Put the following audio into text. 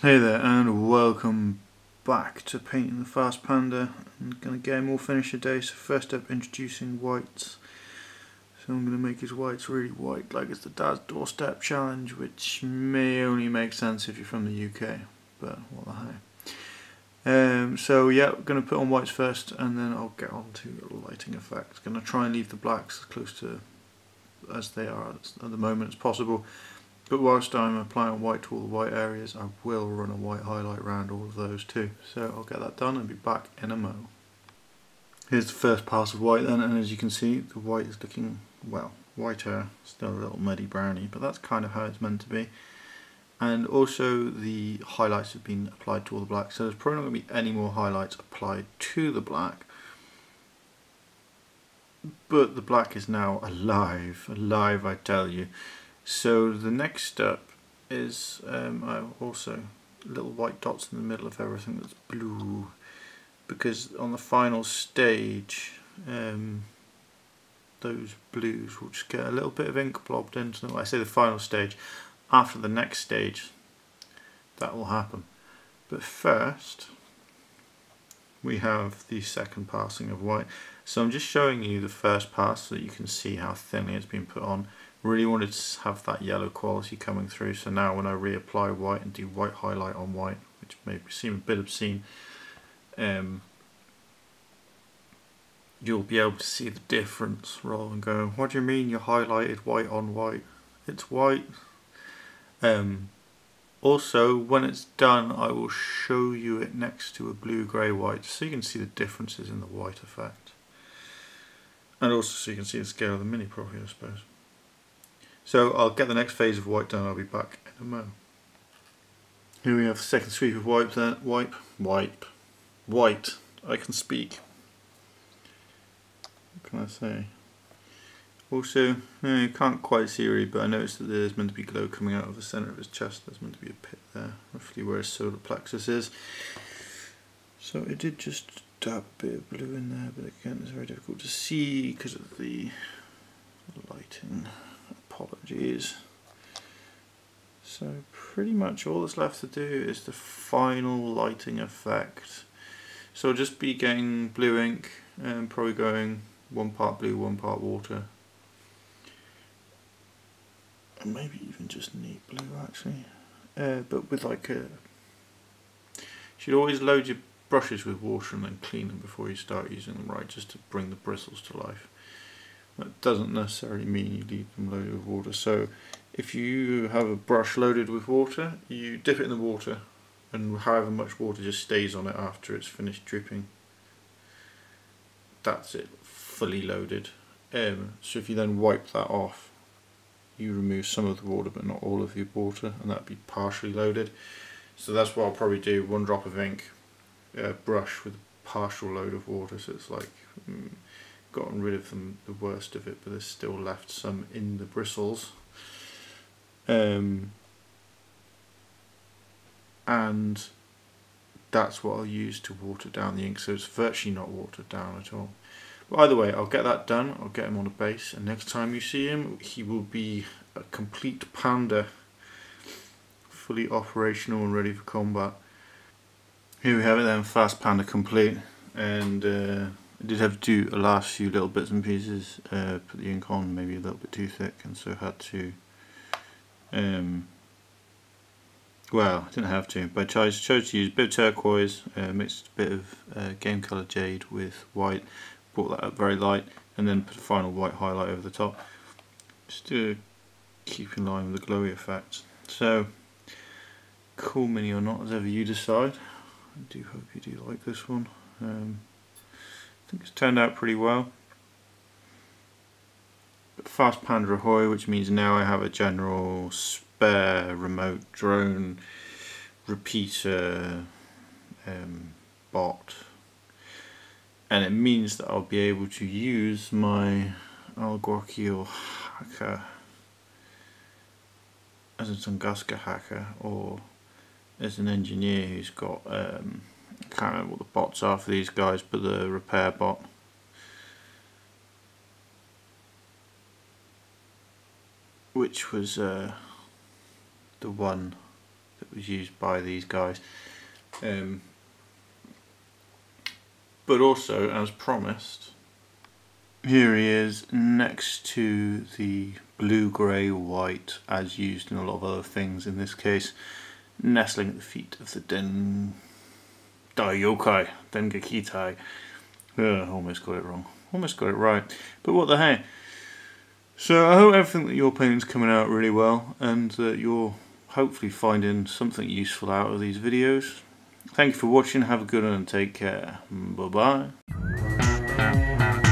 Hey there and welcome back to painting the Fast Panda. I'm going to get him all finished today, so first up introducing whites. So I'm going to make his whites really white, like it's the Dad's Doorstep challenge, which may only make sense if you're from the UK, but what the heck. So yeah, we're going to put on whites first and then I'll get on to lighting effects. Going to try and leave the blacks as close to as they are at the moment as possible. But whilst I'm applying white to all the white areas, I will run a white highlight around all of those too. So I'll get that done and be back in a mo. Here's the first pass of white then, and as you can see, the white is looking, well, whiter, still a little muddy browny, but that's kind of how it's meant to be. And also the highlights have been applied to all the black, so there's probably not going to be any more highlights applied to the black. But the black is now alive, I tell you. So the next step is also little white dots in the middle of everything that's blue, because on the final stage those blues will just get a little bit of ink blobbed into them. I say the final stage, after the next stage that will happen. But first we have the second passing of white. So I'm just showing you the first pass so that you can see how thinly it's been put on. Really wanted to have that yellow quality coming through, so now when I reapply white and do white highlight on white, which may seem a bit obscene, you'll be able to see the difference rather than going, what do you mean you highlighted white on white? It's white. Also, when it's done, I will show you it next to a blue, grey, white, so you can see the differences in the white effect. And also so you can see the scale of the mini probably, I suppose. So I'll get the next phase of white done, I'll be back in a mo. Here we have the second sweep of white then. White. I can speak. What can I say? Also, you can't quite see really, but I noticed that there's meant to be glow coming out of the centre of his chest. There's meant to be a pit there, roughly where his solar plexus is. So it did just dab a bit of blue in there, but again it's very difficult to see because of the lighting. Apologies. So pretty much all that's left to do is the final lighting effect. So I'll just be getting blue ink and probably going 1 part blue, 1 part water. And maybe even just neat blue actually. But with like a... You should always load your brushes with water and then clean them before you start using them, right, just to bring the bristles to life. That doesn't necessarily mean you leave them loaded with water. So if you have a brush loaded with water, you dip it in the water and however much water just stays on it after it's finished dripping. That's it, fully loaded. So if you then wipe that off, you remove some of the water but not all of the water, and that'd be partially loaded. So that's what I'll probably do, 1 drop of ink, brush with a partial load of water, so it's like gotten rid of the worst of it, but there's still left some in the bristles. And that's what I'll use to water down the ink, so it's virtually not watered down at all. But either way, I'll get that done, I'll get him on a base, and next time you see him, he will be a complete panda, fully operational and ready for combat. Here we have it then, Fast Panda complete, and I did have to do the last few little bits and pieces, put the ink on maybe a little bit too thick, and so had to, well, I didn't have to, but I chose to use a bit of turquoise, mixed a bit of game colour jade with white, brought that up very light, and then put a final white highlight over the top, just to keep in line with the glowy effect. So, cool mini or not, as ever you decide. I do hope you do like this one. I think it's turned out pretty well. But Fast Panda ahoy, which means now I have a general spare remote drone repeater bot, and it means that I'll be able to use my Alguacil hacker as a Tunguska hacker, or as an engineer who's got, I can't remember what the bots are for these guys, but the repair bot. Which was the one that was used by these guys. But also, as promised, here he is next to the blue, grey, white, as used in a lot of other things. In this case, nestling at the feet of the Yokai, Dengakitai. Almost got it wrong. Almost got it right. But what the heck? So I hope everything that you're painting is coming out really well, and that you're hopefully finding something useful out of these videos. Thank you for watching, have a good one and take care. Bye bye.